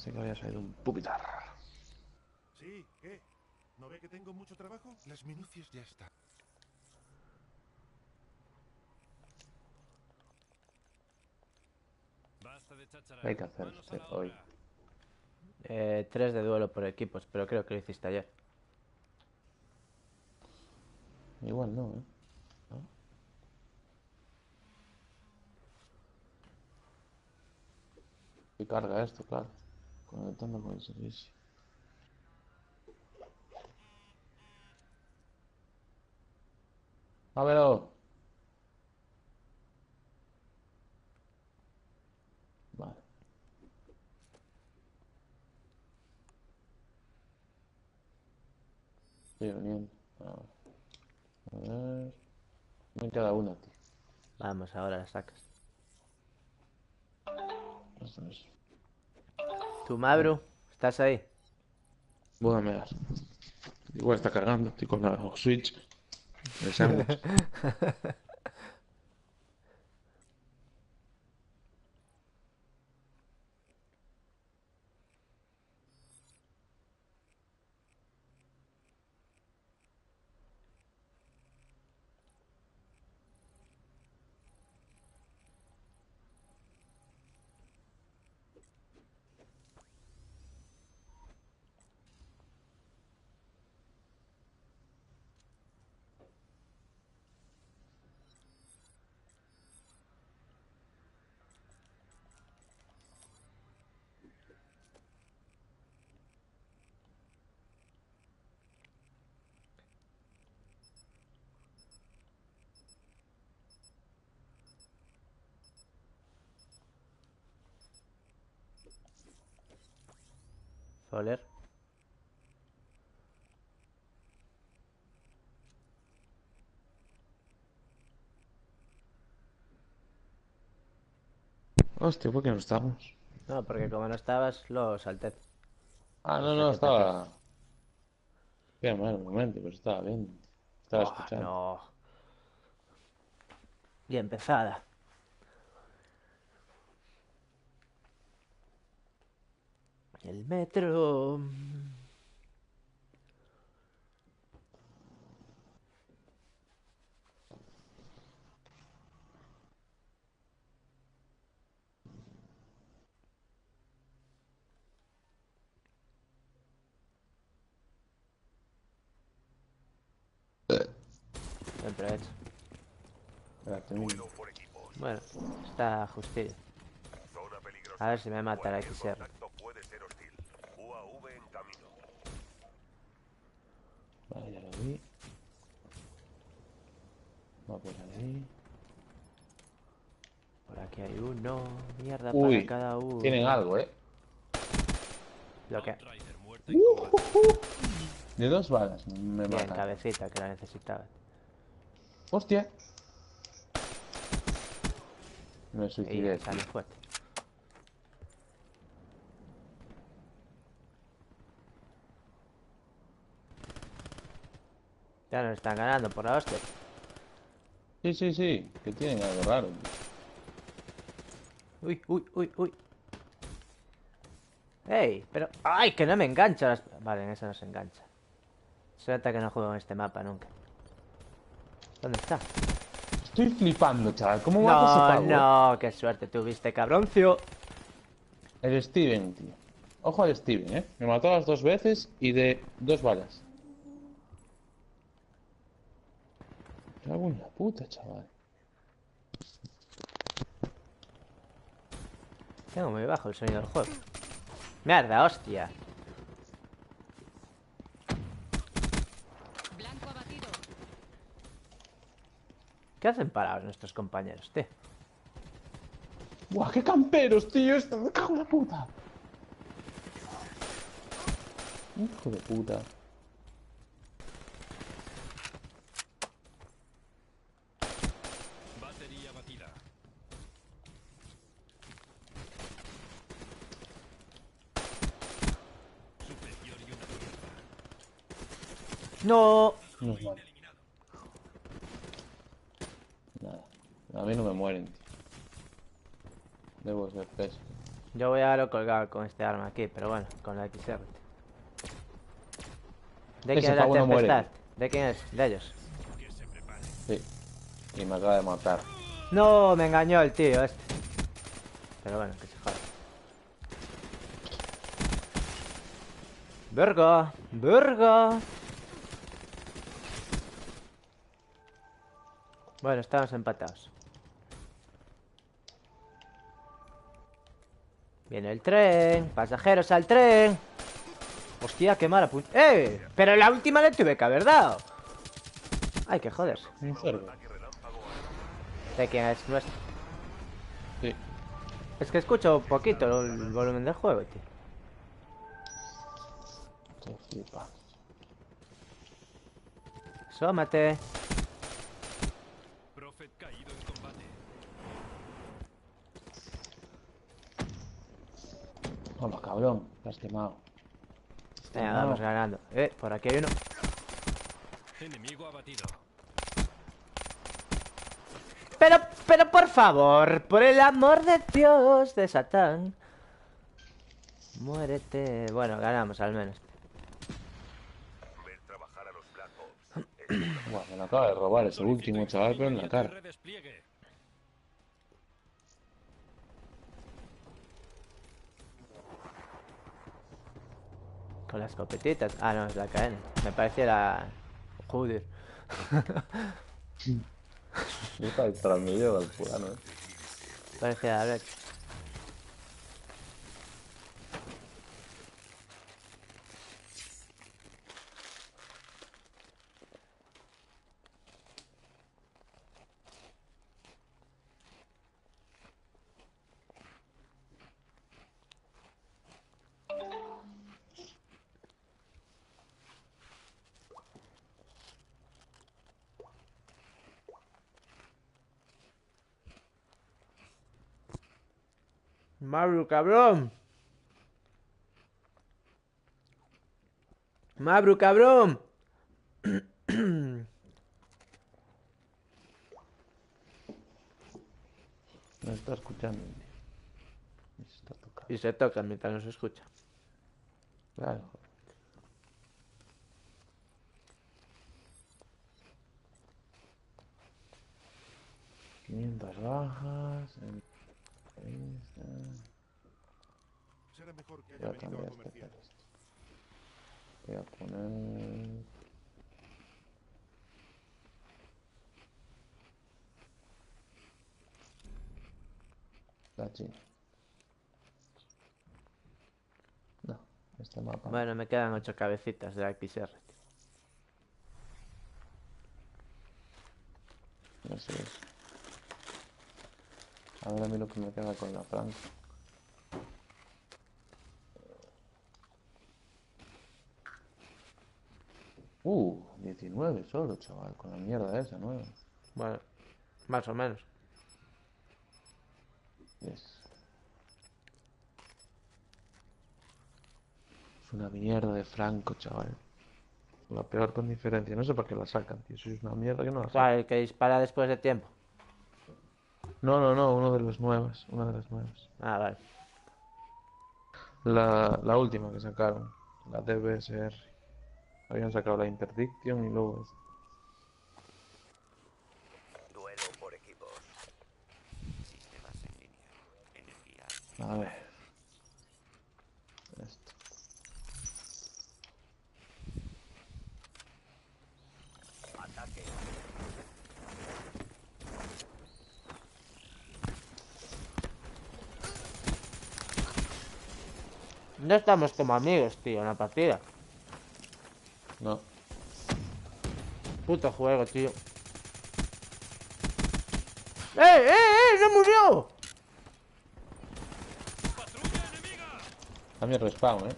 Pensé que había salido un pupitar. Sí, ¿qué? ¿No ve que tengo mucho trabajo? Las minucias ya están. Basta de Hay cháchara. que hacer Manos a este la hoy. obra. 3 de duelo por equipos, pero creo que lo hiciste ayer. Igual no, ¿eh? ¿No? Y carga esto, claro. Conectando con el servicio. ¡Vámonos! Vale. Estoy uniendo. A ver. Me queda una, tío. Vamos, ahora la sacas. Eso es. ¿Tú, Mabru? ¿Estás ahí? Voy a mirar. Igual está cargando. Estoy con la Switch. El sándwich. Foller. Hostia, ¿por qué no estamos? No, porque como no estabas, lo salté. Ah, No no, sé no, qué pasó. estaba. Qué mal un momento, pero estaba bien. Estaba Oh, escuchando. no. Bien empezada. El metro. Buen provecho. Espérate, Duelo por equipos. Bueno, está justillo. Zona A ver peligrosa. si me mata la Cualquier XR. contacto puede ser hostil. UAV en camino. Vale, ya lo vi. Va por ahí. Por aquí hay uno. Mierda para Uy, cada tienen uno. algo, ¿eh? Lo que. Outrider muerta en combate. De 2 balas me Bien, matan. cabecita, que la necesitaba. Hostia. Me Y suicidé, esa tío. no fue. Ya nos están ganando por la hostia. Sí, sí, sí. Que tienen algo raro, tío. Uy, uy, uy, uy. ¡Ey! Pero... ¡Ay! Que no me engancha las... Vale, en esa no se engancha. Se nota que no juego en este mapa nunca. ¿Dónde está? Estoy flipando, chaval. ¿Cómo mata ese No, pavo, no. Qué suerte tuviste, cabroncio. El Steven, tío. Ojo al Steven, ¿eh? Me mató las 2 veces y de 2 balas. Me cago en la puta, chaval. Tengo muy bajo el sonido del juego. Mierda, hostia. Blanco abatido. ¿Qué hacen parados nuestros compañeros, tío? ¡Buah, qué camperos, tío! Esto me cago en la puta. Hijo de puta. Batería batida. Superior y una mierda. No. No es mal. Nada. A mí no me mueren, tío. Debo ser peso. Yo voy a lo colgar con este arma aquí, pero bueno, con la XR. ¿De Ese quién es la pavo no muere. tempestad? ¿De quién es? De ellos. Que se prepare. Sí. Y me acaba de matar. No, me engañó el tío este. Pero bueno, que se joda. Verga, verga. Bueno, estamos empatados. Viene el tren. Pasajeros al tren. Hostia, qué mala puta. ¡Eh! Pero la última le tuve que haber dado. Ay, que joderse. Un cerdo. ¿De quién es nuestro? Sí. Es que escucho un poquito el volumen del juego, tío. Se flipa. Asómate. Prophet caído en combate. Hola, cabrón. Te has quemado. Venga, vamos ganando. Por aquí hay uno. Enemigo abatido. Pero por favor, por el amor de Dios, de Satán. Muérete. Bueno, ganamos al menos. Buah, me lo acaba de robar ese último chaval, pero en la cara. Redespliegue. Con las escopetitas. Ah, no, es la KN. Me pareciera... Joder. Yo estaba disparando yo al fulano, Parecía la Black. Mabru, cabrón. Mabru, cabrón. Me está escuchando. Me está tocando. Y se toca mientras no se escucha. Claro. 500 bajas. Ahí está. Será mejor que Voy haya a venido a cambiar este comerciar. texto. Voy a poner... La China. No, este mapa. Bueno, me quedan 8 cabecitas de la XR. No sé. A ver a mí lo que me queda con la Franco. Uh, 19 solo, chaval, con la mierda esa nueva. Bueno, más o menos. Yes. Es una mierda de Franco, chaval. La peor con diferencia. No sé para qué la sacan, tío. Eso es una mierda que no la O sea, sacan. el que dispara después de tiempo. No, no, no, uno de los nuevos. Una de las nuevas. Ah, vale. La última que sacaron. La DBSR. Habían sacado la Interdiction y luego esta. Duelo por equipos. Sistemas en línea. Energía. A ver. Esto. Ataque. No estamos como amigos, tío, en la partida. No. Puto juego, tío. ¡No murió! ¡Patrulla enemiga! Cambio el respawn,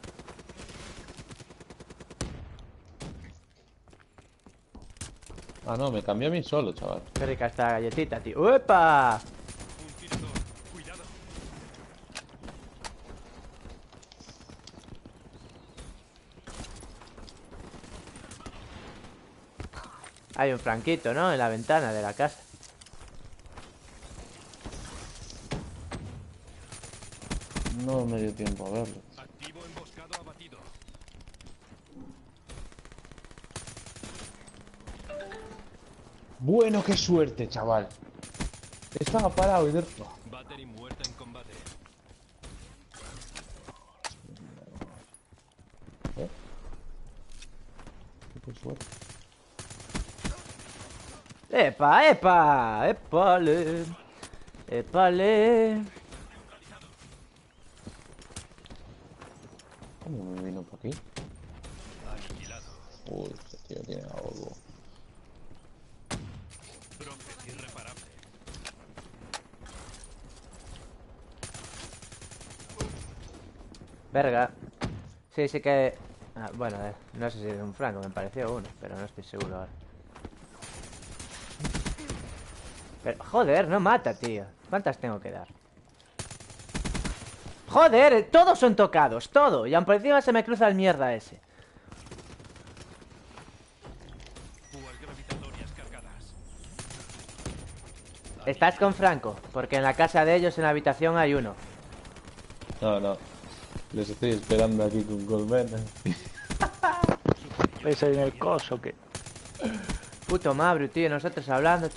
Ah, no, me cambió a mí solo, chaval. Qué rica esta galletita, tío. ¡Uepa! Un tirador. Cuidado. Hay un franquito, ¿no? En la ventana de la casa. No me dio tiempo a verlo. Activo emboscado abatido. Bueno, qué suerte, chaval. Estaba parado y de... Battery muerta en combate. Qué suerte. ¡Epa, epa! ¡Epale! ¡Epale! ¿Cómo me vino por aquí? Aniquilado. Uy, este tío tiene algo. Profe irreparable. Verga. Sí, sí que... Ah, bueno, no sé si es un franco, me pareció uno, pero no estoy seguro ahora. Pero, joder, no mata, tío. ¿Cuántas tengo que dar? Joder, todos son tocados, todo. Y aun por encima se me cruza el mierda ese. Púas gravitatorias cargadas. Estás con Franco, porque en la casa de ellos en la habitación hay uno. No, no. Les estoy esperando aquí con colmena. ¿Veis ahí en el coso que? Puto Mabru, tío, nosotros hablando.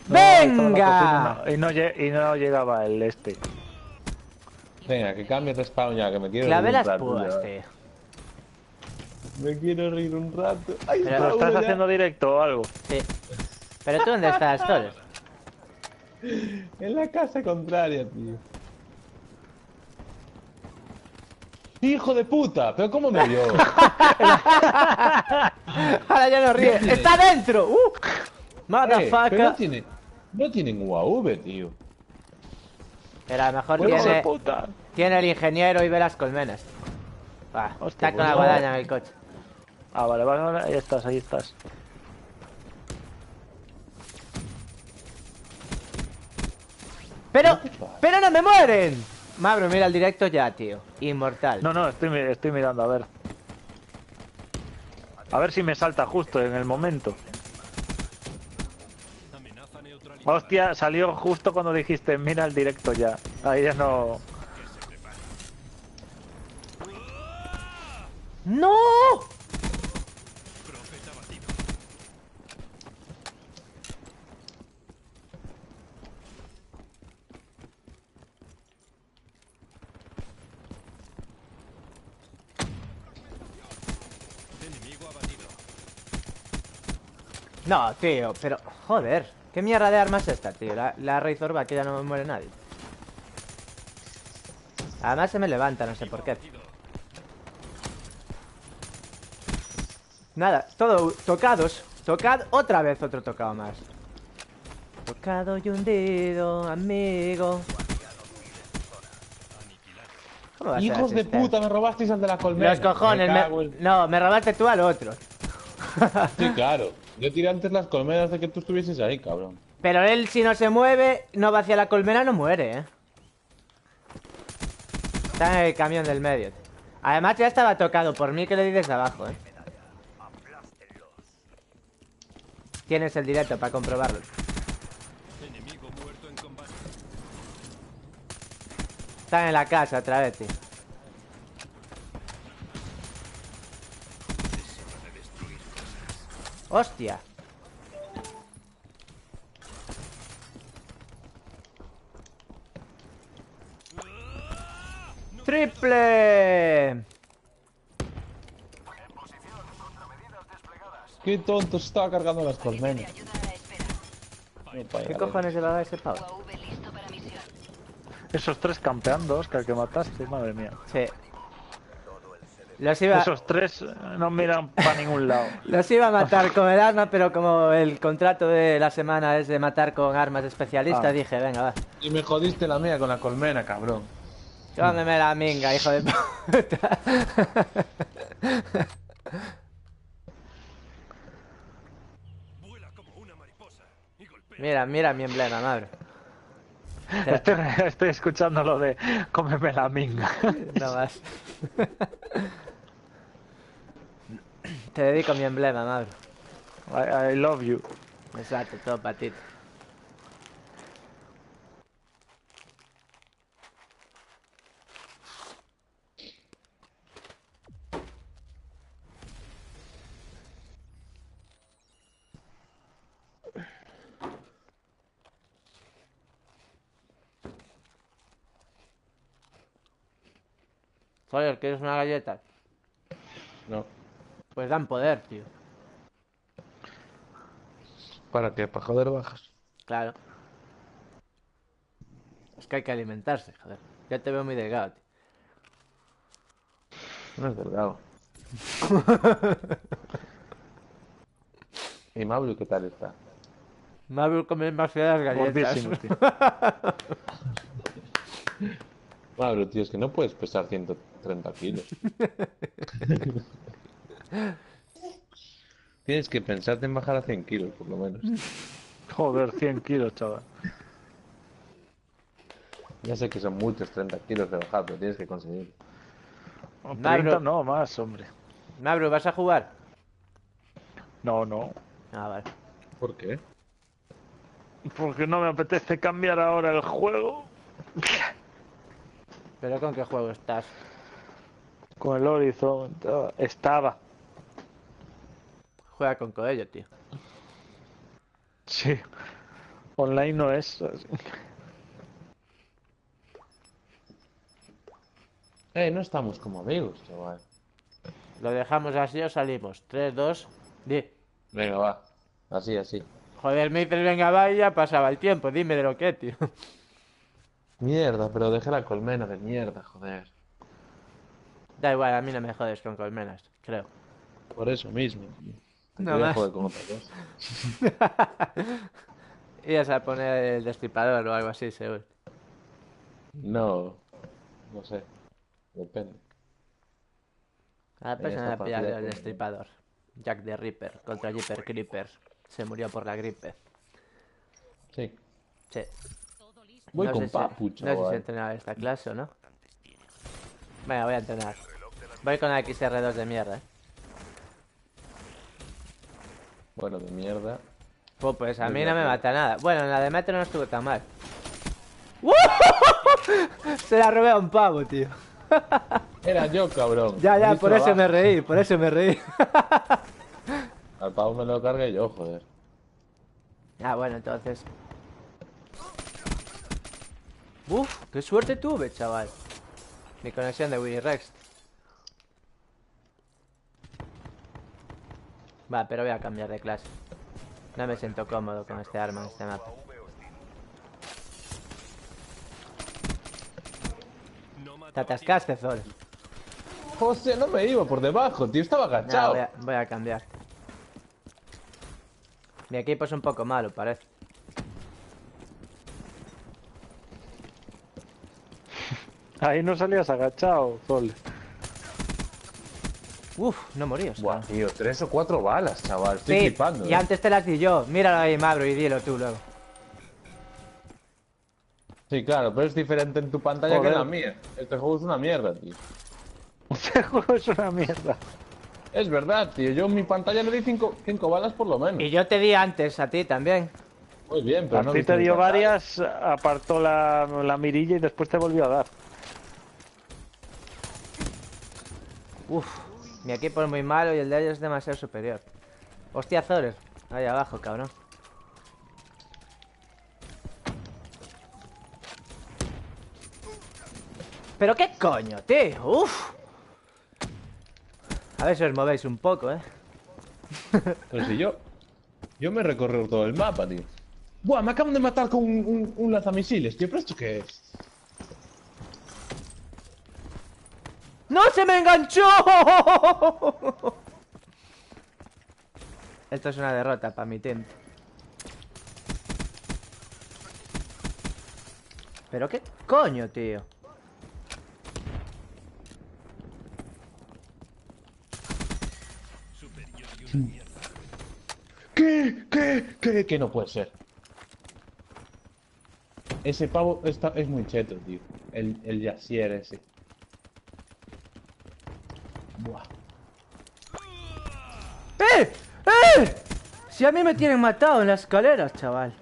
No, estaba en la ¡Venga! cocina, y no llegaba el este. Venga, que cambie de spawn ya, que me quiero Clavé reír un las rato púas, ya. tío. Me quiero reír un rato. ¡Ay, Pero- está ¿Lo estás uno ya! haciendo directo o algo? Sí. ¿Pero tú dónde estás, Torres? En la casa contraria, tío. ¡Hijo de puta! ¿Pero cómo me vio? Ahora ya no ríe. ¡Está dentro! Pero Motherfucker. no tienen UAV, tío. Pero a lo mejor Bueno, ¡Hijo de tiene, puta! tiene el ingeniero y ve las colmenas. Ah, Hostia, está con la pues no. guadaña en el coche. Ah, vale, vale, vale, ahí estás, ahí estás. ¡Pero no me mueren! Mabro, mira el directo ya, tío. Inmortal. No, no, estoy mirando, a ver. A ver si me salta justo en el momento. Amenaza neutralizada. Hostia, salió justo cuando dijiste, mira el directo ya. Ahí ya no... ¡No! Profeta abatido. Enemigo abatido. No, tío, pero... Joder. ¿Qué mierda de arma es esta, tío? La Razorback, que ya no me muere nadie. Además se me levanta, no sé por qué. Nada, todo tocados. Tocado, otra vez otro tocado más. Tocado y hundido, amigo. ¿Cómo va a ser ¡Hijos de asistente? puta! Me robasteis al de la colmena. Los cojones, Me cago en- no, me robaste tú al otro. Sí, claro. Yo tiré antes las colmenas de que tú estuvieses ahí, cabrón. Pero él, si no se mueve, no va hacia la colmena, no muere, ¿eh? Está en el camión del medio, tío. Además, ya estaba tocado por mí que le di desde abajo, ¿eh? Tienes el directo para comprobarlo. Enemigo muerto en combate. Están en la casa otra vez, tío. ¡Hostia! ¡Triple! ¡Qué tonto! Se estaba cargando las colmenas. ¿Qué cojones llevaba ese pavo? Esos tres campeando, Oscar, que mataste, madre mía. Sí. Los iba, Esos tres no miran para ningún lado. los iba a matar con el arma, pero como el contrato de la semana es de matar con armas especialistas, Ah. dije, venga, va. Y me jodiste la mía con la colmena, cabrón. Cómeme la minga, hijo de puta. Vuela como una mariposa y golpea. Mira, mira mi emblema, madre. Estoy escuchando lo de cómeme la minga. No más. Te dedico mi emblema, madre. I love you. Exacto, todo para ti. Joder, ¿quieres una galleta? No. Pues dan poder, tío. ¿Para qué? ¿Para joder bajas? Claro. Es que hay que alimentarse, joder. Ya te veo muy delgado, tío. No es delgado. ¿Y Mauro qué tal está? Me voy a comer más feas las galletas. Gordísimo, tío. Mauro, tío, es que no puedes pesar 130 kilos. Tienes que pensarte en bajar a 100 kilos, por lo menos. Joder, 100 kilos, chaval. Ya sé que son muchos 30 kilos de bajar, pero tienes que conseguirlo. 30 no, más, hombre. Mabro, ¿vas a jugar? No, no. Ah, vale. ¿Por qué? Porque no me apetece cambiar ahora el juego. ¿Pero con qué juego estás? Con el Horizon. Estaba. Juega con Coello, tío. Sí. Online no es. No estamos como amigos, chaval. Lo dejamos así o salimos. 3, 2, 10. Venga, va. Así, así. Joder, me dices venga, vaya, pasaba el tiempo. Dime de lo que, tío. Mierda, pero dejé la colmena de mierda, joder. Da igual, a mí no me jodes con colmenas, creo. Por eso mismo, tío. Te No quería más. joder con otra cosa. Ibas a poner el destripador o algo así, seguro. No. No sé. Depende. A la persona esta le pillado partida el con- destripador. Jack the Ripper contra Jeeper Creeper. Se murió por la gripe. Sí. Sí. Voy No con sé si- Papu, No sé chaval. si entrenar esta clase o no. Venga, voy a entrenar. Voy con la XR2 de mierda, Bueno, de mierda. Pues a Muy mí bien, no me tío. mata nada. Bueno, en la de metro no estuvo tan mal. Se la robé a un pavo, tío. Era yo, cabrón. Ya, ¿Has visto por la eso me baja? reí, por eso me reí. Al pavo me lo cargué yo, joder. Ah, bueno, entonces. Uf, qué suerte tuve, chaval. Mi conexión de Willy Rex. Va, pero voy a cambiar de clase. No me siento cómodo con este arma en este mapa. Te atascaste, Zol. José, no me iba por debajo, tío. Estaba No, agachado. voy a cambiar. Mi equipo es un poco malo, parece. Ahí no salías agachado, Zol. Uf, no morí, Buah, tío, 3 o 4 balas, chaval. Estoy Sí, flipando. y antes te las di yo. Míralo ahí, Mabro, y dilo tú luego. Sí, claro, pero es diferente en tu pantalla que en la Joder. mía. Este juego es una mierda, tío. Este juego es una mierda. Es verdad, tío. Yo en mi pantalla le di 5 balas por lo menos. Y yo te di antes a ti también. Muy bien, pero A no ti viste te mi dio pantalla. varias, apartó la mirilla y después te volvió a dar. Uf, mi equipo es muy malo y el de ellos es demasiado superior. Hostia, Zores. Ahí abajo, cabrón. ¿Pero qué coño, tío? Uf. A ver si os movéis un poco, Pero si yo me he recorrido todo el mapa, tío. Buah, me acaban de matar con un lanzamisiles, tío. ¿Pero esto qué es? ¡No se me enganchó! Esto es una derrota para mi team. ¿Pero qué coño, tío? ¿Qué? Que no puede ser. Ese pavo es muy cheto, tío. El Yasier ese. Buah. ¡Eh! ¡Eh! Si a mí me tienen matado en las escaleras, chaval.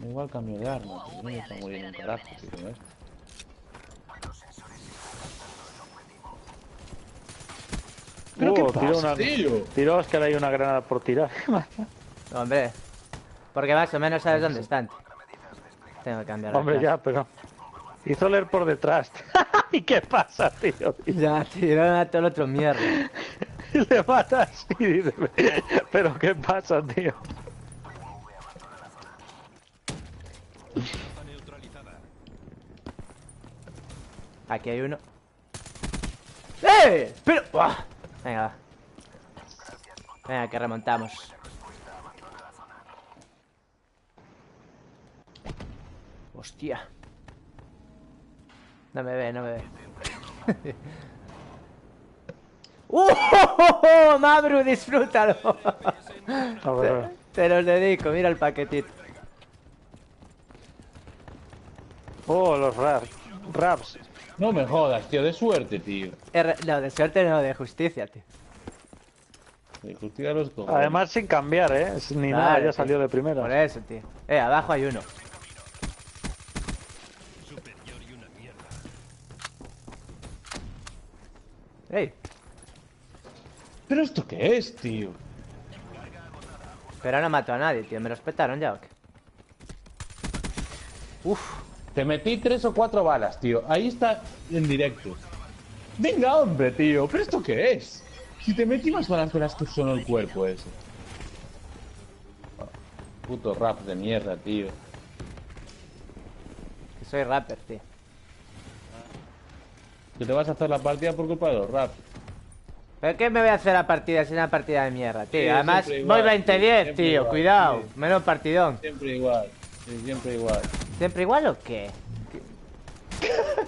Igual cambio de arma, tío. No me está muriendo un carajo, tío. ¿Ves? ¿Pero qué tiró pasa, tío? Tiró Oscar ahí una granada por tirar. Hombre, porque más o menos sabes dónde están. Tengo que cambiar la Hombre, clase. ya, pero... Hizo leer por detrás. ¿Y qué pasa, tío? Ya, tiraron a todo el otro mierda. Y le matas y dice... ¿Pero qué pasa, tío? Amenaza neutralizada. Aquí hay uno. ¡Eh! Pero... ¡Buah! Venga, va. Venga, que remontamos. Hostia. No me ve, no me ve. Mabru, disfrútalo! A ver, Te los dedico, mira el paquetito. oh, los raps. No me jodas, tío, de suerte, tío. No, de suerte no, de justicia, tío. De justicia los cojones. Además sin cambiar, ni nada, Vale, ya tío. salió de Por primera. eso, tío. Abajo hay uno. Superior y una mierda. ¡Ey! ¿Pero esto qué es, tío? Pero no mató a nadie, tío. ¿Me los petaron ya o qué? Uf. Te metí 3 o 4 balas, tío. Ahí está en directo. Venga, hombre, tío. ¿Pero esto qué es? Si te metí más balas que las que sonó el cuerpo ese. Puto rap de mierda, tío. Que soy rapper, tío. Que te vas a hacer la partida por culpa de los raps. ¿Pero qué me voy a hacer la partida si es una partida de mierda, tío? Sí, Además, siempre igual, voy 20-10, siempre tío. igual, Cuidado. sí. Menos partidón. Siempre igual. Sí, siempre igual. ¿Siempre igual o qué?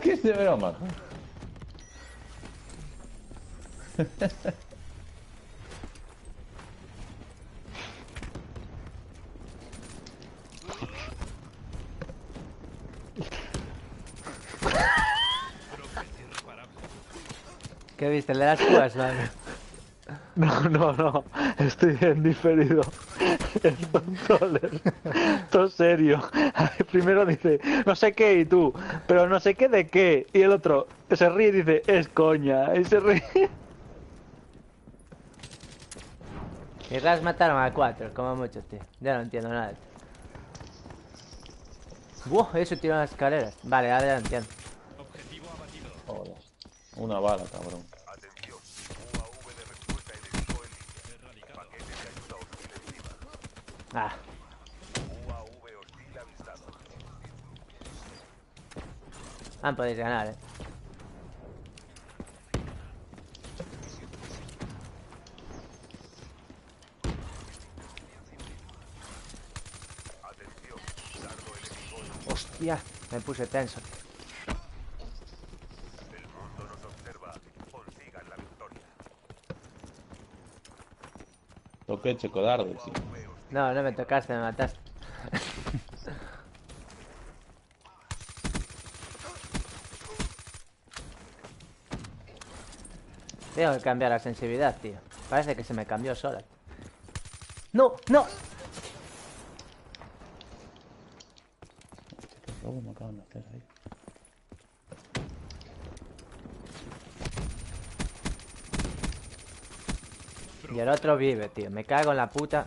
¿Qué es de broma? ¿Qué viste? ¿Le das púas, vale? No, estoy en diferido. Es un troller. Todo serio. Primero dice, no sé qué, y tú, pero no sé qué de qué. Y el otro se ríe y dice, es coña. Y se ríe. Y Ras mataron a 4, como muchos, tío. Ya no entiendo nada. Buah, eso tiró las escaleras. Vale, ahora ya lo entiendo. Objetivo abatido. Joder. Una bala, cabrón. Atención. UAV de respuesta enemigo en línea. Erradicado. Paquete de ayuda hostil encima. Ah, UAV hostil avistado. podéis ganar, Atención. Dardo enemigo en Hostia, me puse tenso. el mundo nos observa. Consigan la victoria. Toqué checodardo, tío. No, no me tocaste, me mataste. Tengo que cambiar la sensibilidad, tío. Parece que se me cambió sola. ¡No! ¡No! ¿Qué robo me acaban de hacer ahí? Y el otro vive, tío. Me cago en la puta.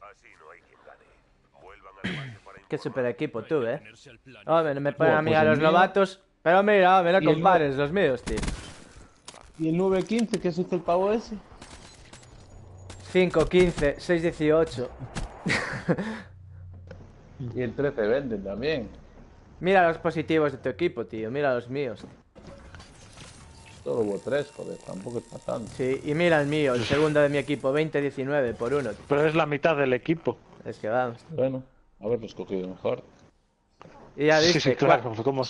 Así no hay quien gane. Vuelvan al base para Qué super equipo tú, Tenerse al plan. Hombre, no me ponen a mí Pues a el los mío- novatos. Pero mira, me Y lo el compares, los míos, tío. ¿Y el 915 qué hizo el pavo ese? 5-15, 6-18. Y el 13 venden también. Mira los positivos de tu equipo, tío. Mira los míos. Solo hubo 3, joder, tampoco está tanto. Sí, y mira el mío, el segundo de mi equipo, 20-19 por 1. Pero es la mitad del equipo. Es que vamos. Bueno, haberlo escogido mejor. Y ya Sí, viste, sí, claro. Pues como...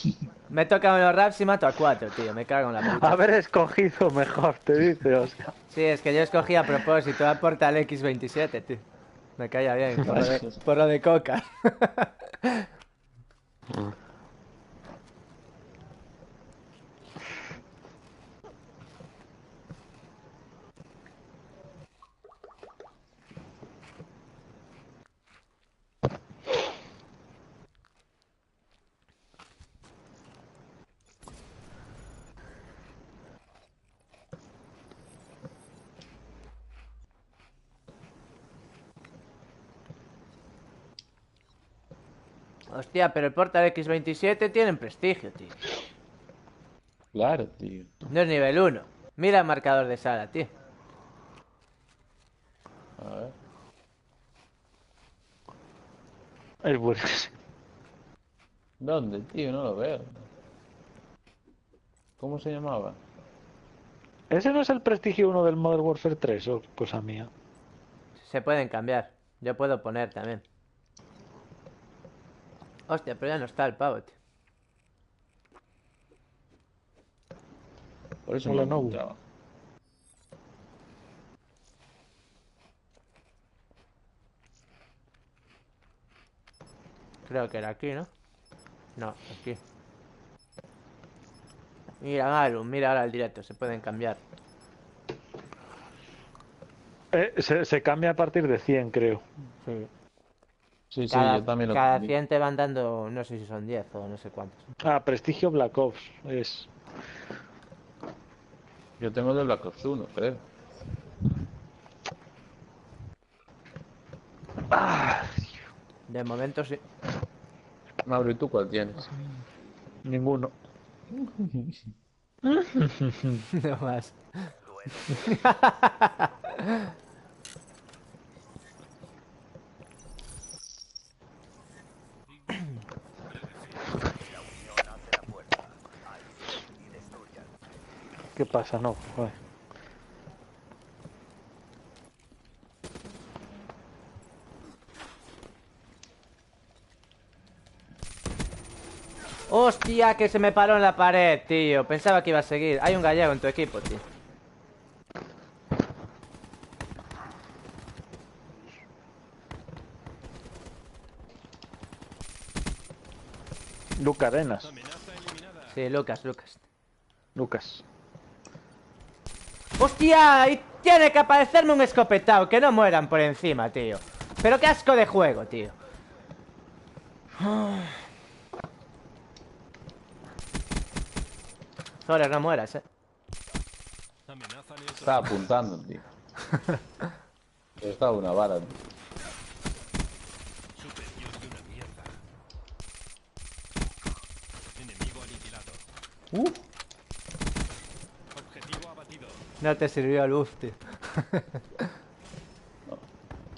me tocan los raps y mato a 4, tío. Me cago en la puta. Haber escogido mejor, te dice, Oscar. Sí, es que yo escogí a propósito a Portal X27, tío. Me caía bien, por lo de coca. Hostia, pero el Portal X27 tiene prestigio, tío. Claro, tío. No es nivel 1. Mira el marcador de sala, tío. A ver. Es buenísimo. ¿Dónde, tío? No lo veo. ¿Cómo se llamaba? ¿Ese no es el prestigio 1 del Modern Warfare 3 o cosa mía? Se pueden cambiar. Yo puedo poner también. Hostia, pero ya no está el pavo, tío. Por eso Hola, no lo no. encontraba. Creo que era aquí, ¿no? No, aquí. Mira, Garu, mira ahora el directo, se pueden cambiar. Se cambia a partir de 100, creo. Sí. Sí, sí, Cada, yo también lo cada entendí. 100 te van dando, no sé si son 10 o no sé cuántos. Ah, prestigio Black Ops. Es. Yo tengo de Black Ops 1, creo. De momento sí. Mauro, ¿y tú cuál tienes? Ninguno. No más. ¿Qué pasa? No, joder. Hostia, que se me paró en la pared, tío. Pensaba que iba a seguir. Hay un gallego en tu equipo, tío. Lucas Arenas. Amenaza eliminada. Sí, Lucas. Lucas. ¡Hostia! Y tiene que aparecerme un escopetado. Que no mueran por encima, tío. Pero qué asco de juego, tío. Zoller, no mueras, Amenaza neutra. Estaba apuntando, tío. Estaba una bala, tío. Superior de una mierda. Enemigo aniquilado. Objetivo abatido. No te sirvió luz, tío.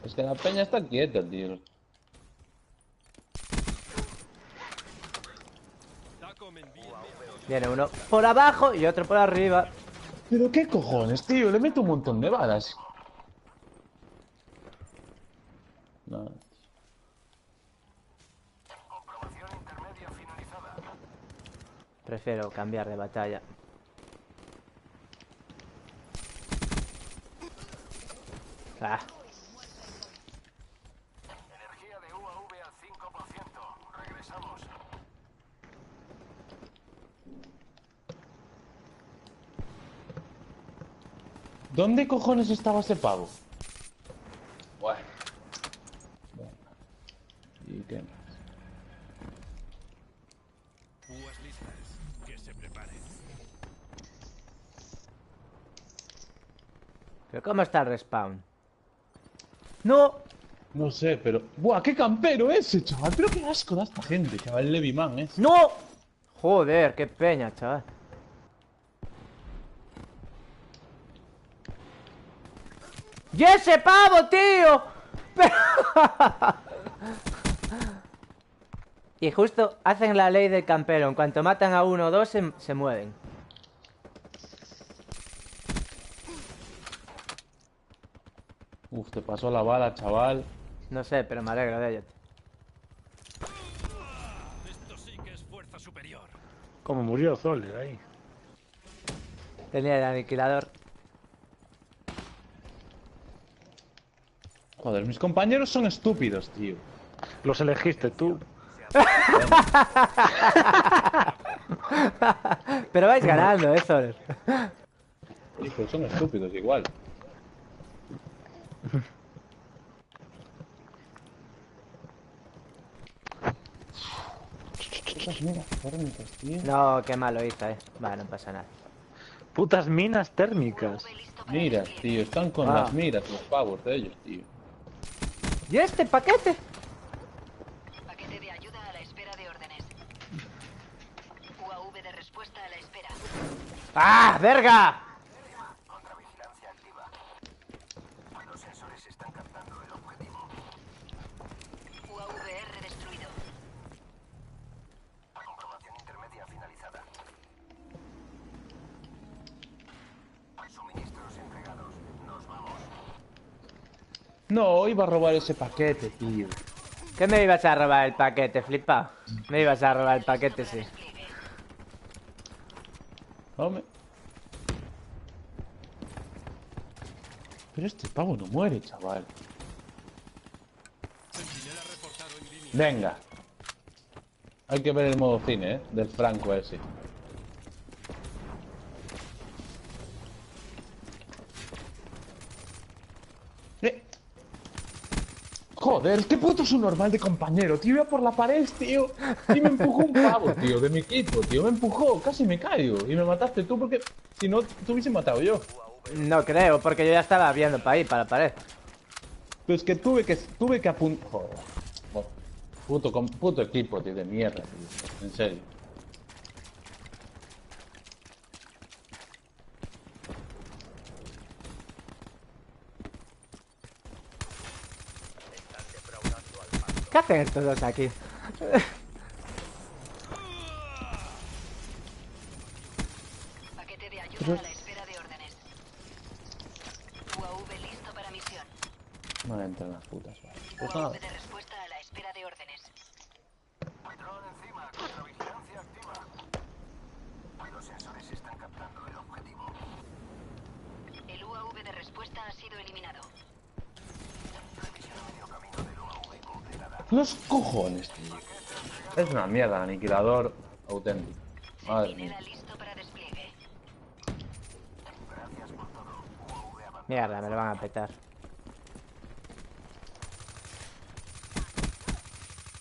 Es que la peña está quieta, tío. Taco me envía. Viene uno por abajo y otro por arriba. Pero qué cojones, tío. Le meto un montón de balas. No. Prefiero cambiar de batalla. Ah. Energía de UAV al 5%. Regresamos. ¿Dónde cojones estaba ese pavo? Bueno. ¿Y qué más? Púas listas. Que se preparen. ¿Pero cómo está el respawn? ¡No! No sé, pero... ¡Buah, qué campero ese, chaval! Pero qué asco da esta gente, chaval. Leviman, ¿eh? ¡No! Joder, qué peña, chaval. ¡Y ese pavo, tío! Y justo hacen la ley del campero. En cuanto matan a uno o dos, se mueven. Uf, te pasó la bala, chaval. No sé, pero me alegro de ello. Esto sí que es fuerza superior. Como murió Zoller ahí. Tenía el aniquilador. Joder, mis compañeros son estúpidos, tío. Los elegiste tú. Pero vais ganando, Zoller. Sí, pero son estúpidos igual. Putas minas térmicas, tío. No, qué malo hizo, Vale, no pasa nada. Putas minas térmicas. Miras, tío. Están con Ah. las miras, los pavos de ellos, tío. ¿Y este paquete? Paquete de ayuda a la ¡Ah, verga! Contravigilancia activa. Los sensores están captando el objetivo. UAVR destruido. Comprobación intermedia finalizada. Suministros entregados. Nos vamos. No, iba a robar ese paquete, tío. ¿Qué me ibas a robar el paquete, flipa? Me ibas a robar el paquete, sí. Hombre. Pero este pavo no muere, chaval. Venga. Hay que ver el modo cine, del Franco ese. Joder, qué puto subnormal de compañero, tío. Iba por la pared, tío. Y me empujó un pavo, tío, de mi equipo, tío. Me empujó, casi me caigo. Y me mataste tú porque si no, te hubiese matado yo. No creo, porque yo ya estaba viendo para ahí, para la pared. Pues que tuve que apuntar. Joder. Puto equipo, tío, de mierda, tío. En serio. ¿Qué hacen estos dos aquí? Paquete de ayuda a la espera de órdenes. UAV listo para misión. No entran las putas, vale. Pues nada. UAV de respuesta a la espera de órdenes. Dron encima. Contravigilancia activa. Los sensores están captando el objetivo. El UAV de respuesta ha sido eliminado. Revisión a medio camino del UAV completada. Los cojones, tío. Es una mierda, aniquilador auténtico. Madre mía. Centinela listo para despliegue. Gracias por todo. UAV avanzado. Mierda, me lo van a petar.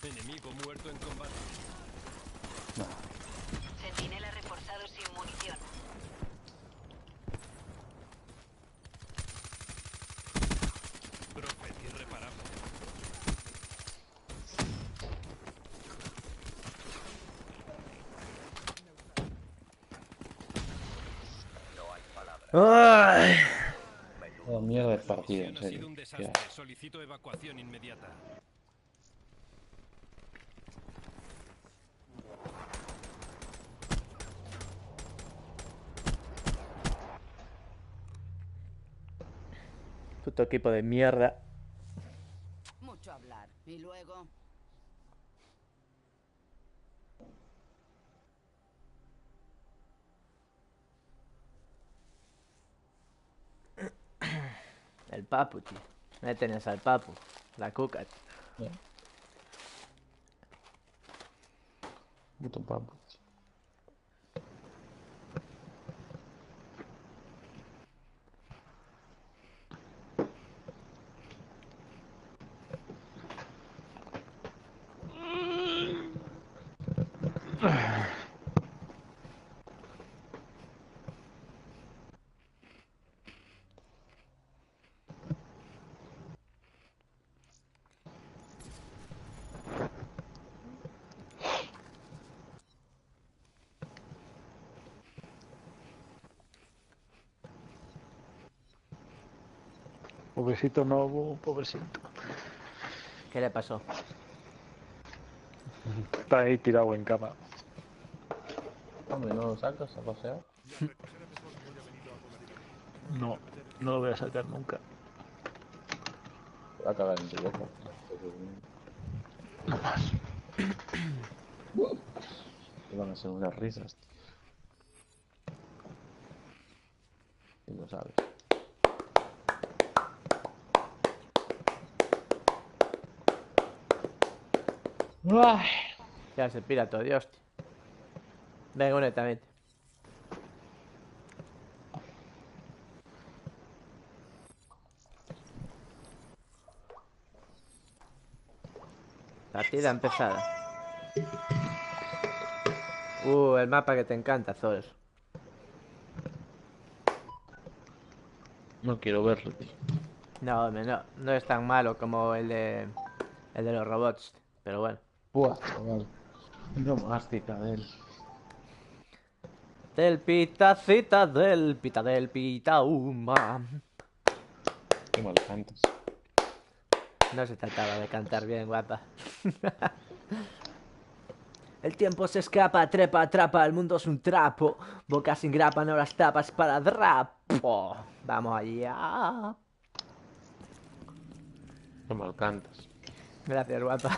Enemigo muerto en combate. Centinela reforzado sin munición. Prophet irreparable. ¡Ay! Oh, mierda de partido, en Ha sido serio. un Qué desastre. asco. Solicito evacuación inmediata. Puto equipo de mierda. Mucho hablar. Y luego. El papu, tío. No tenías al papu. La cuca, tío. Puto papo. Pobrecito no, pobrecito. ¿Qué le pasó? Está ahí tirado en cama. Hombre, ¿no lo sacas a pasear? No, no lo voy a sacar nunca. Te va a cagar en tu boca. No más. Te van a hacer unas risas, tío. Y lo sabes. Ay. Ya se pira todo, Dios, tío. Venga, únete también. Partida empezada. El mapa que te encanta, Zos. No quiero verlo, tío. No, hombre, no es tan malo como el de los robots, pero bueno. Buah, chaval. No más cita de él. Del pitacita, del pita, Qué mal cantas. No se trataba de cantar bien, guapa. El tiempo se escapa, trepa, atrapa, el mundo es un trapo. Boca sin grapa, no las tapas para drapo. Vamos allá. Qué mal cantas. Gracias, guapa.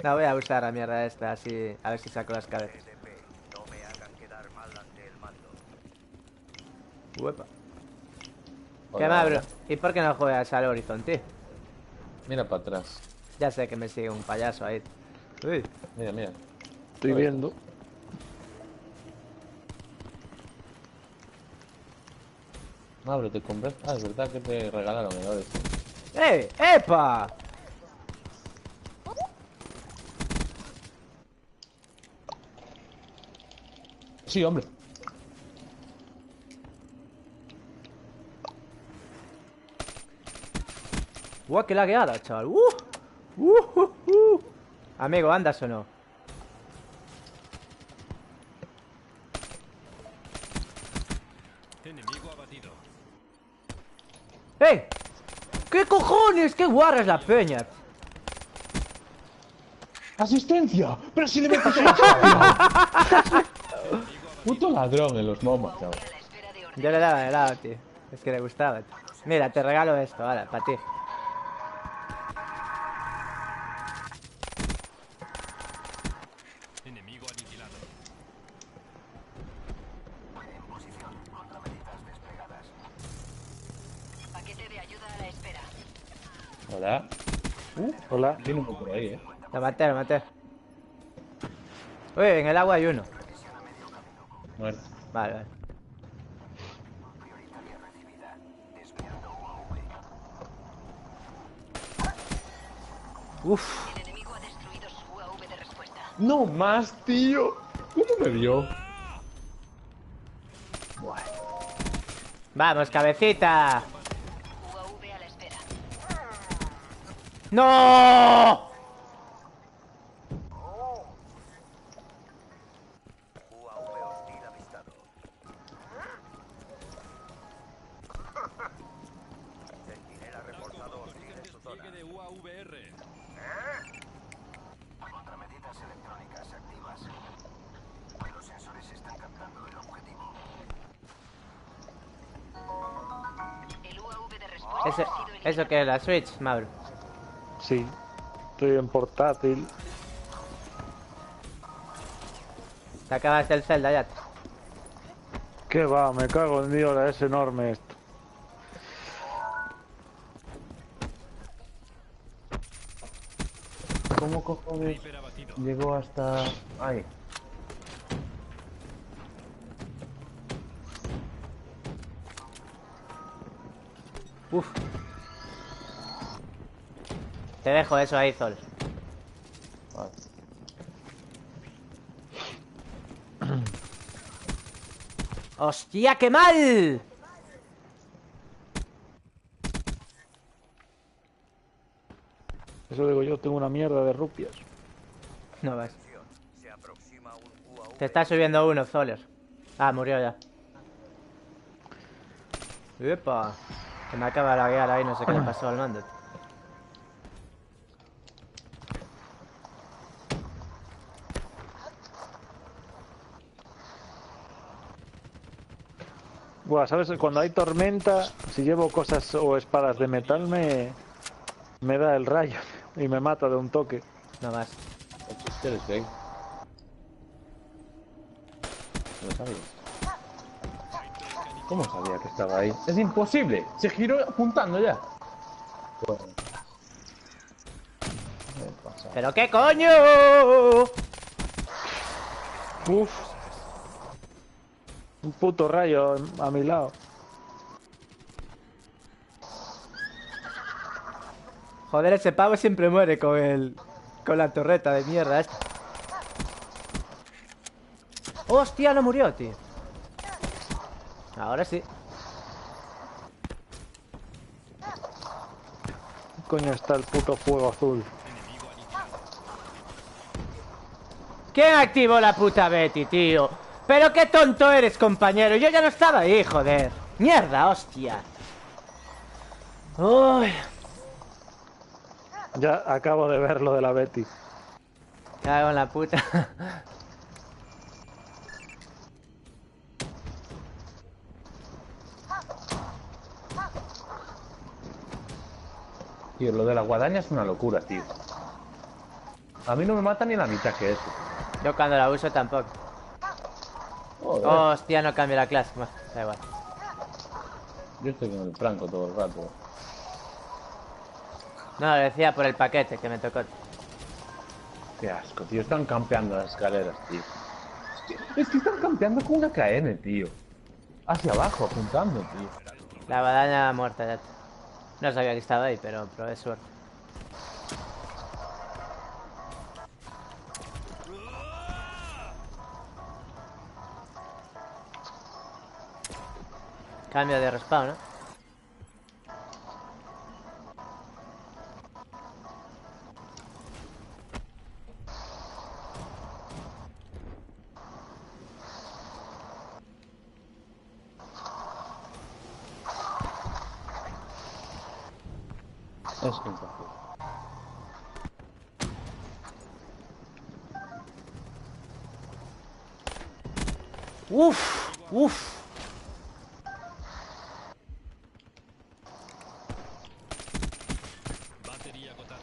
La voy a usar la mierda esta, así, a ver si saco las cabezas. No me hagan quedar mal ante el mando. Uepa. Hola, ¿Qué más, bro? hola. ¿Y por qué no juegas al Horizon, tío? Mira para atrás. Ya sé que me sigue un payaso ahí. Uy. Mira, mira. Estoy viendo. Ah, pero te compré. Ah, es verdad que te regalaron el Horizon. ¡Epa! Sí, hombre. ¡Guau, qué lagueada, chaval! Amigo, ¿andas o no? Enemigo abatido. ¡Ey! ¿Qué cojones? ¡Qué guarra es la peña! ¡Asistencia! ¡Pero si le metes un puto ladrón en los momas, chaval. A la espera de orden. Yo le daba, tío. Es que le gustaba, tío. Mira, te regalo esto, vale, para ti. Enemigo aniquilado. Paquete de ayuda a la espera. Hola. Hola. Tiene uno por ahí, Lo maté, lo maté. Uy, en el agua hay uno. Muerto. Vale, vale. Uf. El enemigo ha destruido su UAV de respuesta. No más, tío. ¿Cómo me vio? Vamos, cabecita. UAV a la espera. ¡No! UAV hostil avistado. Centinela reportado hostil en su zona. Despliegue de UAVR. Contramedidas electrónicas activas. Los sensores están captando el objetivo. El UAV de respuesta Eso, ha sido eliminado. eso que es la Switch, Mauro. Sí. Estoy en portátil. Te acabaste el Zelda ya. ¿Qué va? Me cago en Dios, es enorme esto. ¿Cómo cojones Sniper abatido. llegó hasta ahí? Uf. Te dejo eso ahí, Zol. Vale. ¡Hostia, qué mal! Eso digo yo, tengo una mierda de rupias. No vas. Se aproxima un UAV. Te está subiendo uno, Zoller. Ah, murió ya. ¡Epa! Se me acaba de laguear ahí, no sé qué le pasó al mando. Buah, ¿sabes? Cuando hay tormenta, si llevo cosas o espadas de metal, me da el rayo y me mata de un toque. No más. ¿Qué eres gay? ¿Lo sabías? ¿Cómo sabía que estaba ahí? ¡Es imposible! Se giró apuntando ya. Bueno. ¿Qué pasa? ¿Pero qué coño? Uf. Un puto rayo a mi lado. Joder, ese pavo siempre muere con la torreta de mierda esta. ¡Hostia, no murió, tío! Ahora sí. ¿Qué coño está el puto fuego azul? ¿Quién activó la puta Betty, tío? Pero qué tonto eres, compañero. Yo ya no estaba ahí, joder. Mierda, hostia. Uy. Ya acabo de ver lo de la Betty. Cago en la puta. Tío, lo de la guadaña es una locura, tío. A mí no me mata ni la mitad que eso. Yo cuando la uso tampoco. Joder. Hostia, no cambio la clase. Bueno, da igual. Yo estoy con el franco todo el rato. No, lo decía por el paquete que me tocó. Qué asco, tío. Están campeando las escaleras, tío. Hostia, es que están campeando con una KN, tío. Hacia abajo, apuntando, tío. La guadaña muerta ya. No sabía que estaba ahí, pero probé suerte. Cambio de respawn, ¿no? Es sensación. Uf, uf. Batería agotada.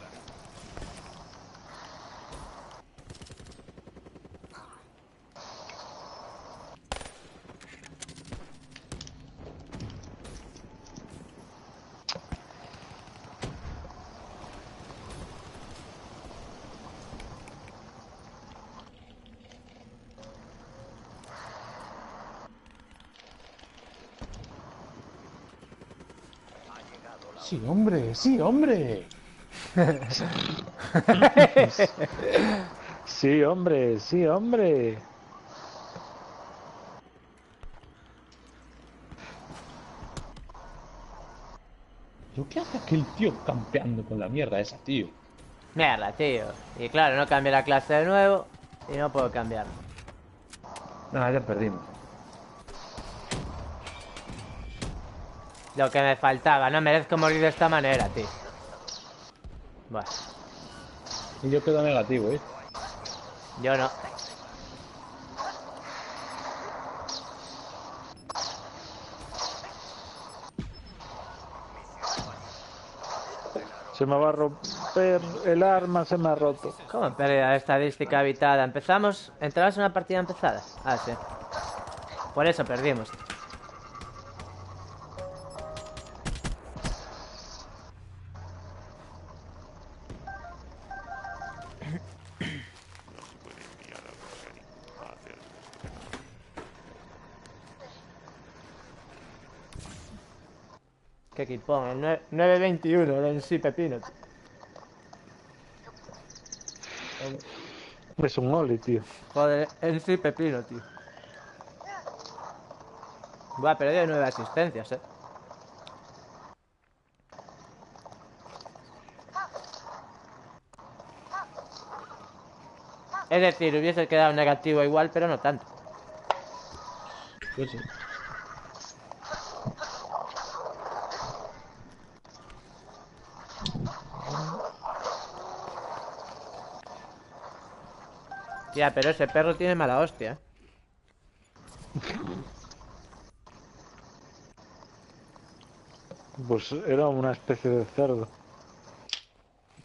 Sí, hombre, sí, hombre. Sí, hombre, sí, hombre. ¿Yo qué hace aquel tío campeando con la mierda esa, tío? Mierda, tío. Y claro, no cambié la clase de nuevo y no puedo cambiarlo. Nada, ya perdimos. Lo que me faltaba, no merezco morir de esta manera, tío. Bueno, Y yo quedo negativo, ¿eh? yo no. Se me va a romper el arma, se me ha roto. ¿Cómo pérdida de estadística habitada? ¿Empezamos? ¿Entrabas en una partida empezada? Ah, sí. Por eso perdimos. Qué equipón, el 921, el sí pepino. Es un oli, tío. Joder, el sí pepino, tío. Buah, pero dio 9 asistencias, Es decir, hubiese quedado negativo igual, pero no tanto. Pues sí. Tía, pero ese perro tiene mala hostia, Pues era una especie de cerdo.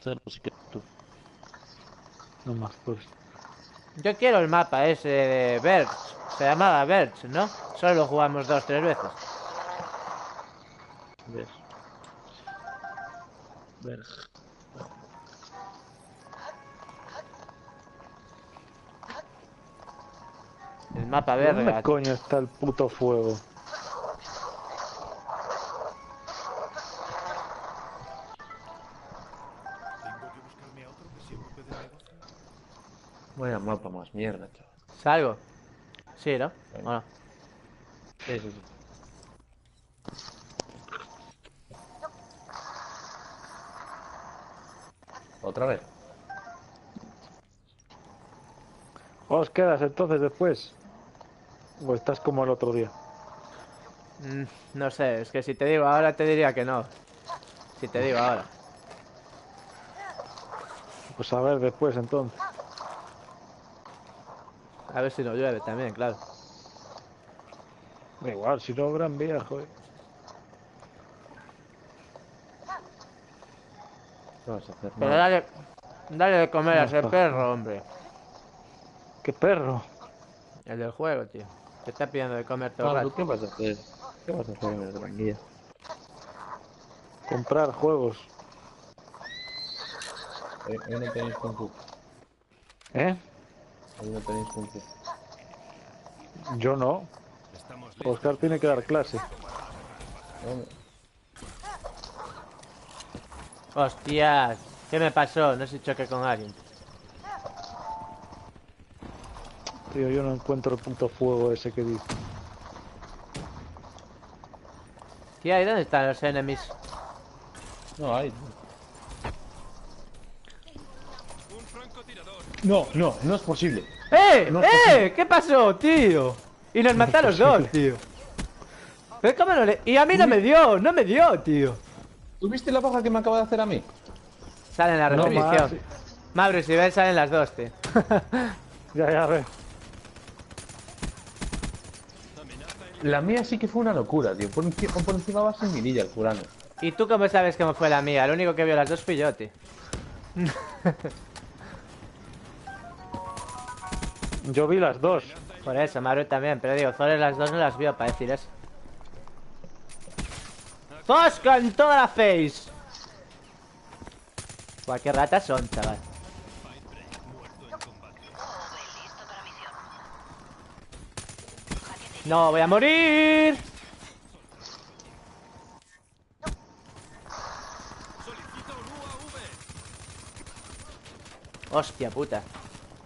Cerdo, sí que tú. No más, pues. Yo quiero el mapa ese de Birch. Se llamaba Birch, ¿no? Solo lo jugamos 2-3 veces. Ver. Ver. El mapa ¿Dónde verga. coño está el puto fuego? Tengo que buscarme a otro que se ocupe del negocio. Vaya mapa más mierda, chaval. ¿Salgo? Sí, ¿no? ¿O no? Sí, sí, sí. ¿Otra vez? Os quedas entonces después. ¿O estás como el otro día? No sé, es que si te digo ahora te diría que no. Si te digo ahora. Pues a ver después entonces. A ver si no llueve también, claro. Da igual, si no Gran Vía, joder. ¿Qué vas a hacer? Pero Nada. dale de comer a No ese está. perro, hombre. ¡Qué perro! El del juego, tío. Te está pidiendo de comer todo el Pablo, rato. ¿qué vas a hacer? ¿Qué vas a hacer en el Gran Guía? Comprar juegos. Hoy no tenéis Kung Fu. ¿Eh? Hoy no tenéis Kung Fu. Yo no. Estamos listos. Oscar tiene que dar clase. Hombre, Hostias. ¿Qué me pasó? No sé si choqué con alguien. Tío, yo no encuentro el puto fuego ese que dice. Tía, ¿y dónde están los enemies? no hay. Un francotirador. No es posible. ¡Eh! No es ¿Qué pasó, tío? Y nos mataron los dos, tío. Pero cómo no le... Y a mí no me dio, tío. ¿Tuviste la baja que me acaba de hacer a mí? Sale en la No repetición. más. Mauro, si ves, salen las dos, tío. Ya veo. La mía sí que fue una locura, tío. Por encima vas en mirilla el Furano. ¿Y tú cómo sabes cómo fue la mía? Lo único que vio las dos fui yo, tío. Yo vi las dos. Por eso, Mauro también. Pero digo, Zoller las dos no las vio para decir eso. ¡Fosca en toda la face! Buah, qué ratas son, chaval. Listo para misión. ¡No voy a morir! Hostia puta.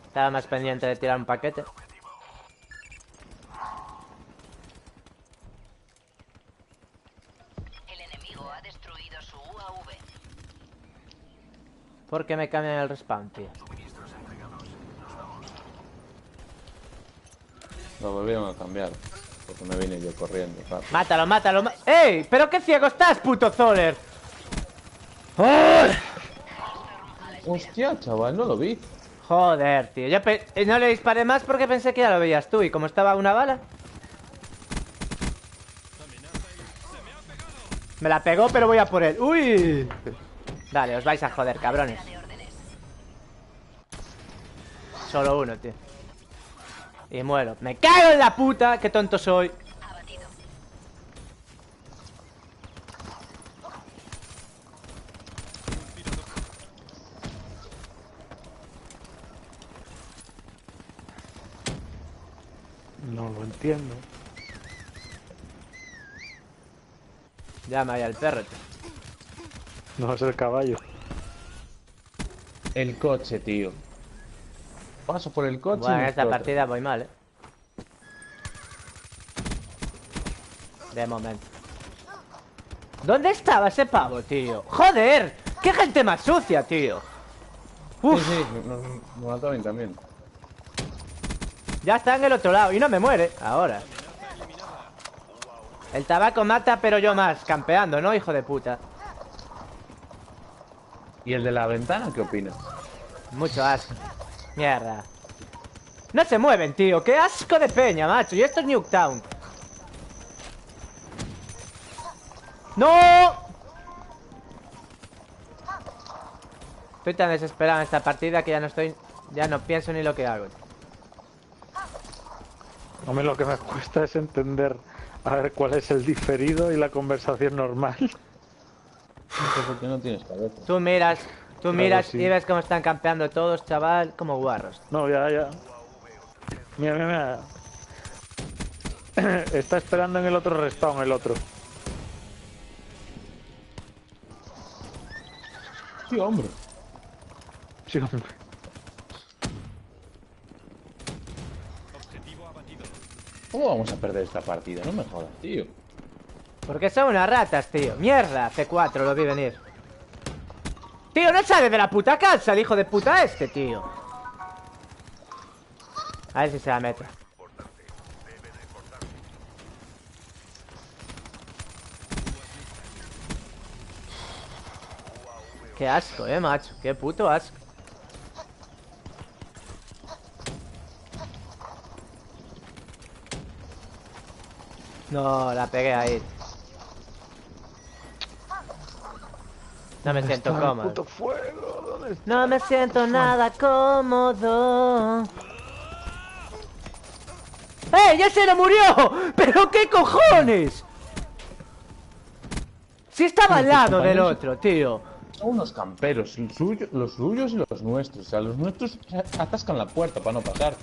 Estaba más pendiente de tirar un paquete. El enemigo ha destruido su UAV. ¿Por qué me cambian el respawn, tío? Lo volvieron a cambiar. Porque me vine yo corriendo, claro. Mátalo, mátalo, ¡Ey! ¿Pero qué ciego estás, puto Zoller? ¡Ay! Hostia, chaval, no lo vi. Joder, tío. Yo no le disparé más porque pensé que ya lo veías tú. Y como estaba una bala... Me la pegó, pero voy a por él. ¡Uy! Dale, os vais a joder, cabrones. De órdenes. Solo uno, tío. Y muero. ¡Me cago en la puta! ¡Qué tonto soy! Abatido. No lo entiendo. Llama ahí al perro, tío. No es el caballo. El coche, tío. Paso por el coche. Bueno, y en me esta explota. partida voy mal, De momento. ¿Dónde estaba ese pavo, tío? ¡Joder! ¡Qué gente más sucia, tío! Uf, Sí, nos mató a mí también. ya está en el otro lado y no me muere. Ahora. El tabaco mata, pero yo más. Campeando, ¿no, hijo de puta? ¿Y el de la ventana qué opinas? Mucho asco. Mierda. No se mueven, tío. ¡Qué asco de peña, macho! Y esto es Nuketown. ¡No! Estoy tan desesperado en esta partida que ya no pienso ni lo que hago. A mí lo que me cuesta es entender a ver cuál es el diferido y la conversación normal. Eso porque no tienes cabeza. Tú miras sí. y ves cómo están campeando todos, chaval, como guarros. No, ya. Mira. Está esperando en el otro respawn, el otro. Tío, hombre. Sí, hombre. Objetivo abatido. ¿Cómo vamos a perder esta partida? No me jodas, tío. Porque son unas ratas, tío. Mierda, C4, lo vi venir. Tío, no sale de la puta casa el hijo de puta este, tío. A ver si se la mete. Qué asco, macho. Qué puto asco. No, la pegué ahí. No me siento Está el cómodo. puto fuego, ¿dónde está? No me siento nada cómodo. ¡Eh! ¡Ya se le murió! ¿Pero qué cojones? Si estaba al lado del otro, tío. Son unos camperos, los suyos y los nuestros. O sea, los nuestros atascan la puerta para no pasar.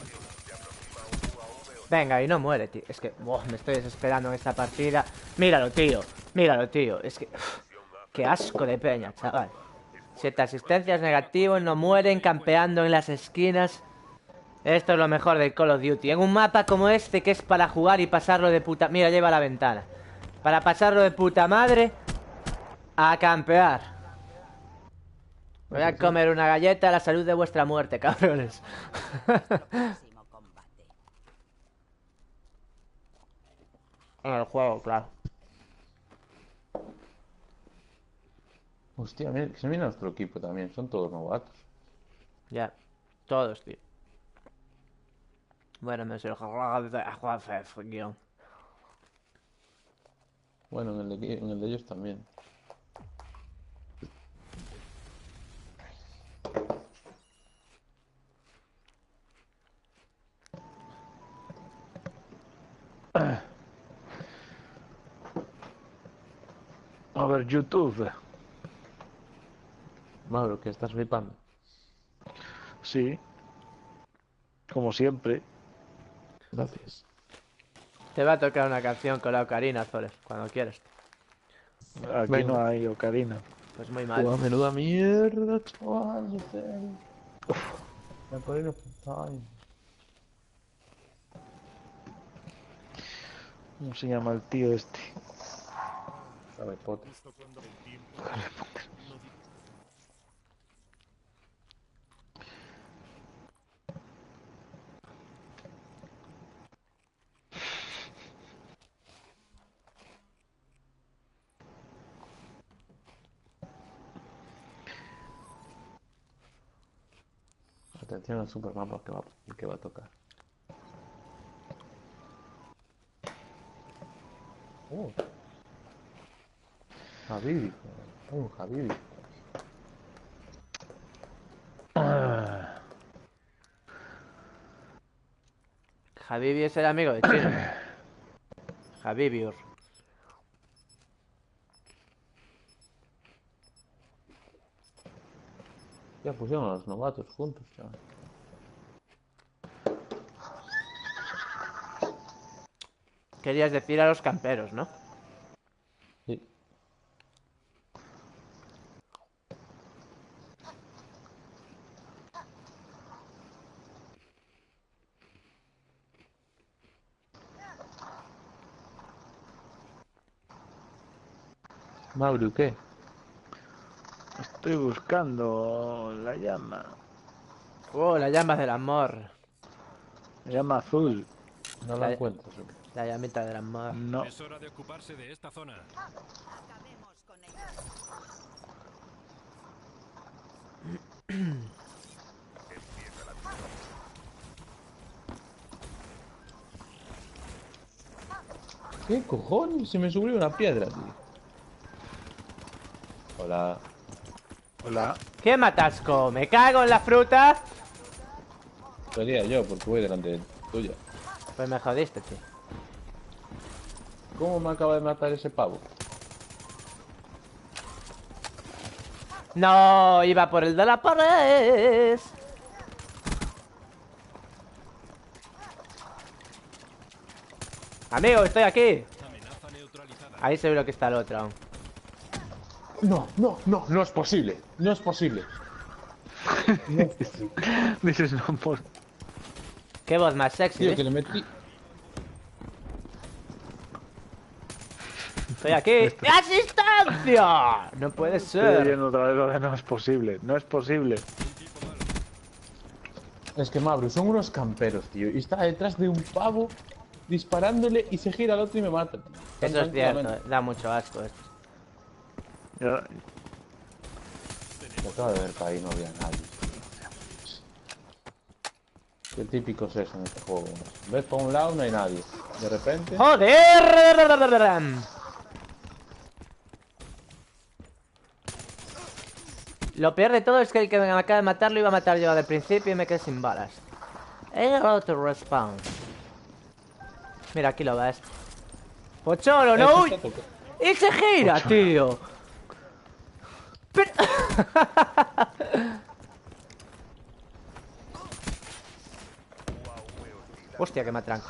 Venga, y no muere, tío. Es que me estoy desesperando en esta partida. Míralo, tío. Míralo, tío. Es que... qué asco de peña, chaval. 7 asistencias negativos, no mueren campeando en las esquinas. Esto es lo mejor del Call of Duty. En un mapa como este, que es para jugar y pasarlo de puta... Mira, lleva la ventana. Para pasarlo de puta madre a campear. Voy a comer una galleta a la salud de vuestra muerte, cabrones. En el juego, claro. Hostia, mira, que se viene nuestro equipo también. Son todos novatos. Ya, todos, tío. Bueno, me suelo guión. Bueno, en el de ellos también. A ver, YouTube. Mauro, que estás flipando. Sí. Como siempre. Gracias. Te va a tocar una canción con la ocarina, Zoles, cuando quieras. Aquí Venga. no hay ocarina. Pues muy mal. Menuda mierda, chaval. En serio. Me pone ¿Cómo se llama el tío este? Harry Potter. Justo cuando el tiempo no di- Atención al supermapa que va a tocar. Habibi. Habibi. Habibi es el amigo de Chino. Habibiur. Ya pusieron a los novatos juntos, chaval. Querías decir a los camperos, ¿no? Sí. Mauro, ¿qué? Estoy buscando la llama. Oh, la llama del amor. La llama azul. No la encuentro. Sí. La llamita del amor. No. Es hora de ocuparse de esta zona. Acabemos con ellos. ¿Qué cojones? Se me subió una piedra, tío. Hola. Hola. ¿Qué matasco? ¿Me cago en la fruta? Sería yo, porque voy delante de tuya. Pues me jodiste, tío. ¿Cómo me acaba de matar ese pavo? No, iba por el de la pared. Amigo, estoy aquí. Amenaza neutralizada. Ahí seguro que está el otro aún. No es posible. No es posible. Dices no por... Qué voz más sexy, Tío, ¿eh? que le metí. Estoy aquí. ¡Asistencia! No puede Estoy ser. viendo otra vez lo de no es posible. No es posible. Es que Mauro, son unos camperos, tío. Y está detrás de un pavo disparándole y se gira al otro y me mata, tío. Tan Eso es cierto, tranquilamente. da mucho asco esto. Ya- Yo acabo de ver que ahí no había nadie. Qué típico es eso en este juego. Ves por un lado, no hay nadie. De repente... ¡Joder! Lo peor de todo es que el que me acaba de matar lo iba a matar yo del principio y me quedé sin balas. Auto respawn. Mira, aquí lo ves. ¡Pocholo, no! ¡Uy! ¡Y se gira, tío! Pero... Hostia, que me atranco.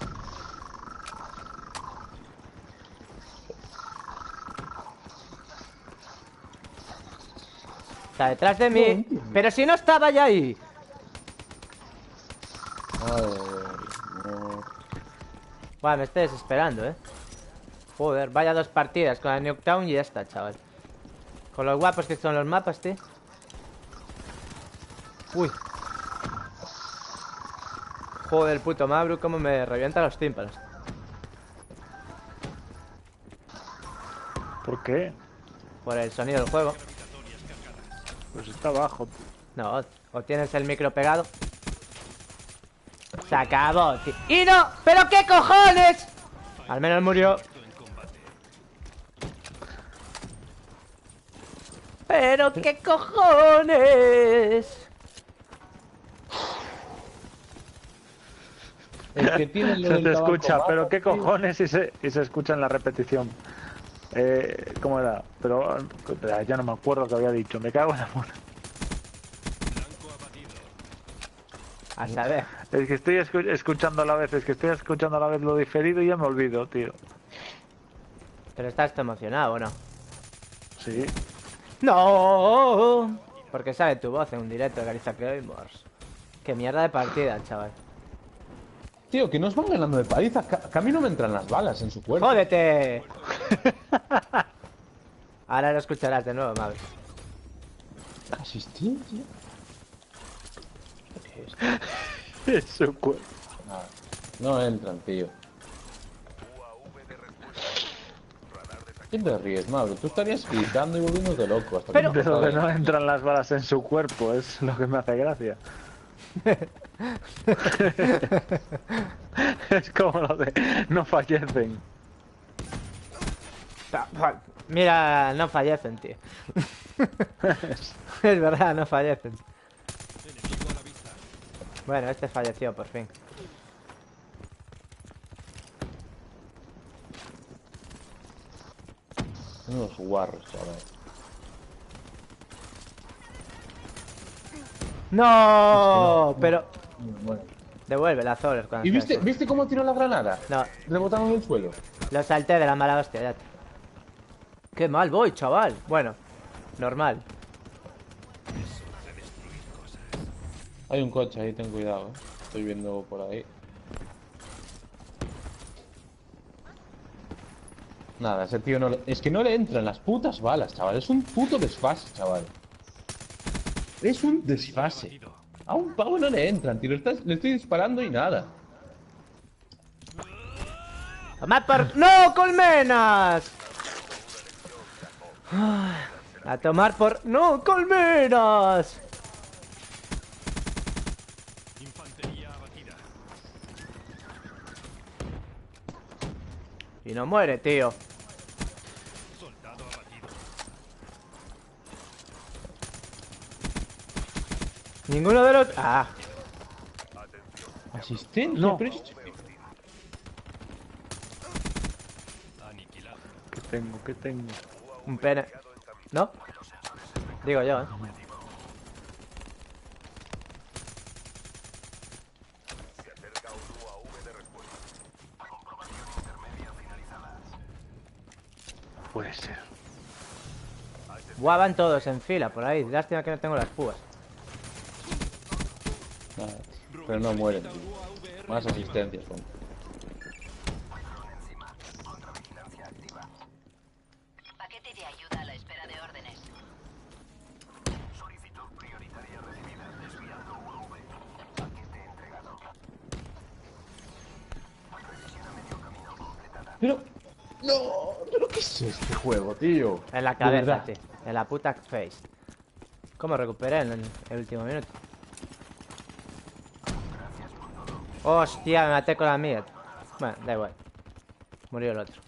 Está detrás de mí. Pero si no estaba ya ahí. No. Buah, me estoy desesperando, Joder, vaya 2 partidas con la Nuketown y ya está, chaval. Con los guapos que son los mapas, tío. Uy. Joder, puto Mabru, cómo me revienta los tímpanos. ¿Por qué? Por el sonido del juego. Pues está abajo. No, o tienes el micro pegado. Se acabó, tío. ¡Y no! ¿Pero qué cojones! Al menos murió. ¡Pero qué cojones! El que tiene lo Se del te tabaco escucha, mata, pero qué tío. cojones y se escucha en la repetición. ¿Cómo era? Pero ya no me acuerdo que había dicho. Me cago en la mona. A saber. Es que estoy escuchando a la vez, lo diferido y ya me olvido, tío. Pero estás emocionado, ¿o no? Sí. ¡No! Porque sale tu voz en un directo de Gariza Gamers. Qué mierda de partida, chaval. Tío, que nos van ganando de paliza. Que a mí no me entran las balas en su cuerpo. ¡Jódete! Ahora lo escucharás de nuevo, Mabel. ¿Asistencia? Es su cuerpo. Nada, no entran, tío. ¿Qué te ríes, Mauro? Tú estarías gritando y volviéndote loco hasta Pero- que De lo que no entran las balas en su cuerpo, es lo que me hace gracia. Es como lo de no fallecen. Mira, no fallecen, tío. Es verdad, no fallecen. Bueno, este falleció por fin. unos guarros, chaval. ¡No! Pero... Bueno. Devuelve la Zoller cuando ¿Y sea viste, eso. viste cómo tiró la granada? No, Rebotando en el suelo. lo salté de la mala hostia, ya. Qué mal voy, chaval. Bueno, normal. Hay un coche ahí, ten cuidado, Estoy viendo por ahí. Nada, ese tío no le... Es que no le entran las putas balas, chaval. Es un puto desfase, chaval. Es un desfase. A un pavo no le entran, tío. Le estoy disparando y nada. ¡Toma por... ¡No, colmenas! Ay, a tomar por... ¡No, colmenas! Infantería abatida. Y no muere, tío. Soldado abatido. Ninguno de los... ¡Ah! ¿Asistencia? No. Pero es- Aniquilado. ¿Qué tengo? Un pene. ¿No? Digo yo, ¿eh? Puede ser. Buah, van todos en fila por ahí. Lástima que no tengo las púas. Nada, pero no mueren, tío. Más asistencias, con. Paquete de ayuda a la espera de órdenes. Solicitud prioritaria recibida. Desviando UAV. Paquete entregado. Revisión a medio camino completada. Pero... No, pero ¿qué es este juego, tío? En la De cabeza, verdad. tío. En la puta face. ¿Cómo recuperé en el último minuto? Hostia, me maté con la mía. Bueno, da igual. Murió el otro.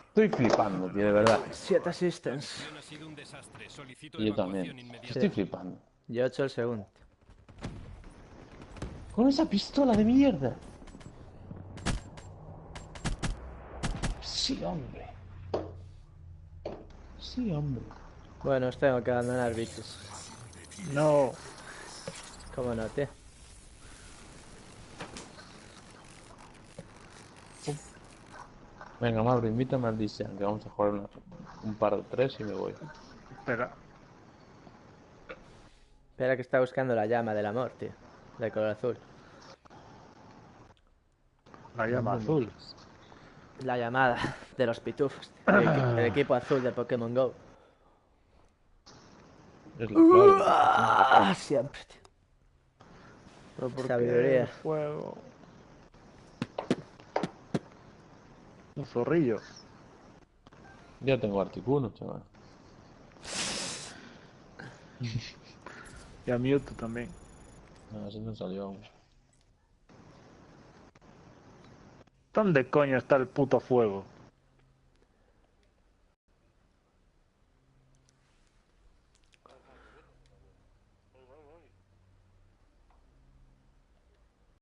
Estoy flipando, tío, de verdad. 7 assistants. Ha sido un desastre. Solicito Y yo evacuación también. inmediata. Estoy flipando. Yo 8 el segundo. Con esa pistola de mierda. Sí, hombre. Sí, hombre. Bueno, os tengo que abandonar, bichos. No. ¿Cómo no, tío? Venga, Mauro, invítame al Disean, que vamos a jugar un par de 3 y me voy. Espera. Espera que está buscando la llama del amor, tío. De color azul. La llama azul. La llamada de los pitufos. El equipo azul de Pokémon GO. Es la clave. Ah, siempre, tío. Pero ¿por qué Sabiduría. el fuego? Un zorrillo. Ya tengo Articuno, chaval. Y a Mewtwo también. No, ese no salió aún. ¿Dónde coño está el puto fuego?